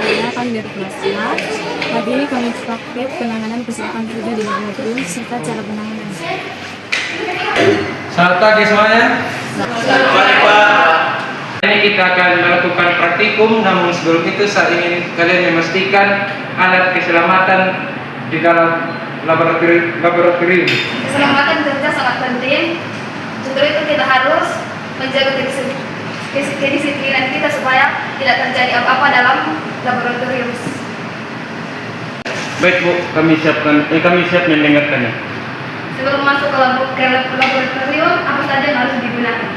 Pertamanya kami dari kelas 5. Pagi ini kami praktek penanganan kecelakaan kerja di laboratorium serta cara penanganan. Selamat pagi semuanya. Selamat pagi, Pak. Ini kita akan melakukan praktikum, namun sebelum itu saya ingin kalian memastikan alat keselamatan di dalam laboratorium. Keselamatan kerja sangat penting. Untuk itu kita harus menjaga kedisiplinan kita supaya tidak terjadi apa-apa dalam laboratorium. Baik Bu, kami siap mendengarkannya. Sebelum masuk ke laboratorium, apa saja yang harus digunakan?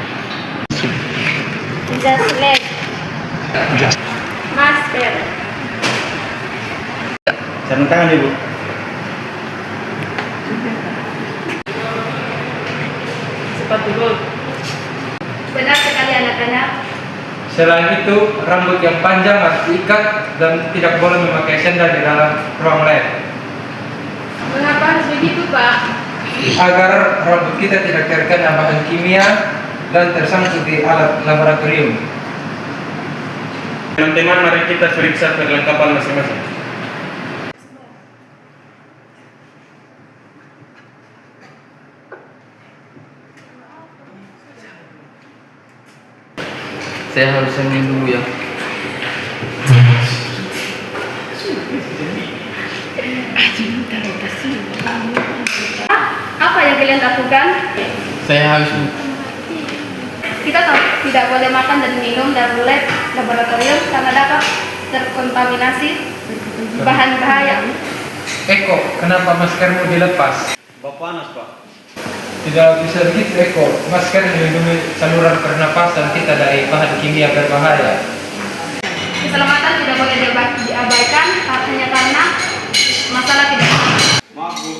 Jas lab, masker, Sarung tangan, Ibu. sepatu bot. Benar sekali anak-anak. Selain itu, rambut yang panjang harus diikat dan tidak boleh memakai sandal di dalam ruang lab. Mengapa harus begitu, Pak? Agar rambut kita tidak terkena bahan kimia dan tersangkut di alat laboratorium. Teman-teman, mari kita periksa perlengkapan masing-masing. Saya harus senyum dulu ya. Apa yang kalian lakukan? Saya harus Kita tidak boleh makan dan minum dari lab laboratorium karena dapat terkontaminasi bahan bahaya. Eko, kenapa maskermu dilepas? Bapak panas, Pak. Tidak bisa begitu Eko, masker melindungi saluran pernapasan kita dari bahan kimia berbahaya. Keselamatan tidak boleh diabaikan hanya karena masalah tidak. Maaf, Bu.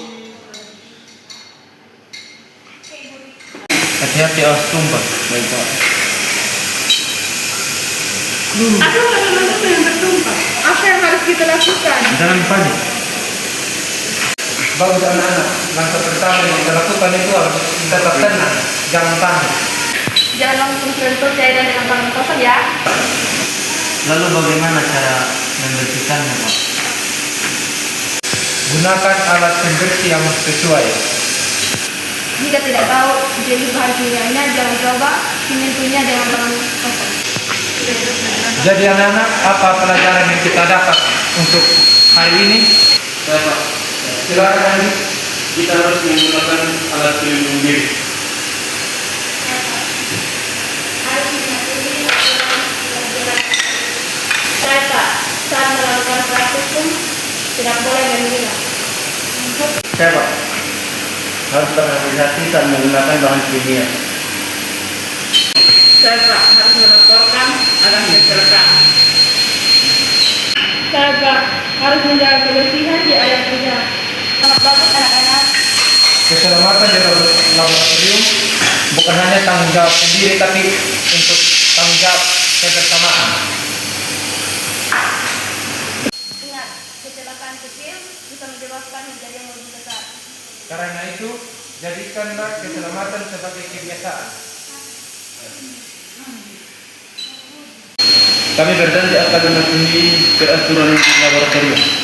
hati-hati awas tumpah. Baik Pak. Aduh, teman-teman yang bertumpah. Apa yang harus kita lakukan? Jangan panik. Bagus anak-anak, langkah pertama yang kita lakukan itu harus tetap tenang, jangan panik. Jangan langsung sentuh cairan dengan tangan kosong ya. Lalu bagaimana cara membersihkannya Pak? Gunakan alat pembersih yang sesuai. Jika tidak tahu jenis bahan kimianya, jangan coba menyentuhnya dengan tangan kosong. Jadi anak-anak, apa pelajaran yang kita dapat untuk hari ini? Pak, Silakan. kita harus menggunakan alat pelindung diri. Harus mematuhi pelajaran. Serta saat melakukan praktikum tidak boleh menghina. Saya, Pak, harus berhati-hati saat menggunakan bahan kimia. Serta harus melaporkan atas kecelakaan. Serta harus menjaga kebersihan di area kerja. Sangat bagus anak-anak. Keselamatan di laboratorium bukan hanya tanggung jawab sendiri, tapi untuk tanggung jawab kebersamaan. Ingat, kecelakaan kecil bisa menyebabkan menjadi yang lebih besar. Karena itu, jadikanlah keselamatan sebagai kebiasaan. Kami berjanji akan mematuhi peraturan laboratorium.